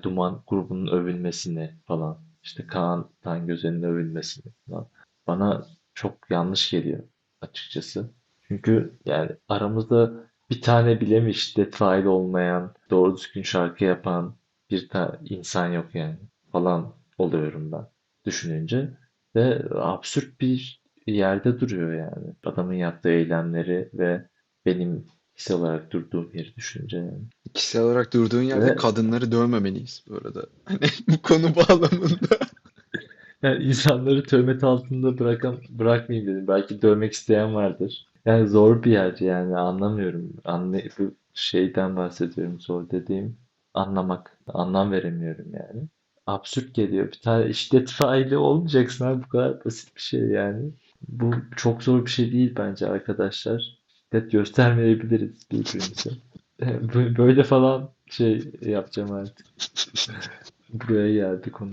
Duman grubunun övülmesini falan, işte Kaan Tangöze'nin övülmesini falan bana çok yanlış geliyor açıkçası. Çünkü yani aramızda bir tane bile mi şiddet faili olmayan, doğru düzgün şarkı yapan bir insan yok yani falan oluyorum ben düşününce. Ve absürt bir yerde duruyor yani. Adamın yaptığı eylemleri ve benim kişisel olarak durduğum yeri düşününce yani. Kişisel olarak durduğun yerde Ve kadınları dövmemeliyiz bu arada. Hani bu konu bağlamında. yani insanları töhmet altında bırakmayayım dedim. Belki dövmek isteyen vardır. Yani zor bir yer yani anlamıyorum. Bu şeyden bahsediyorum zor dediğim anlamak. Anlam veremiyorum yani. Absürt geliyor. Bir tane şiddet faili olmayacaksın abi. Bu kadar basit bir şey yani. Bu çok zor bir şey değil bence arkadaşlar. Şiddet göstermeyebiliriz birbirimize. Böyle falan şey yapacağım artık. Buraya geldi konu.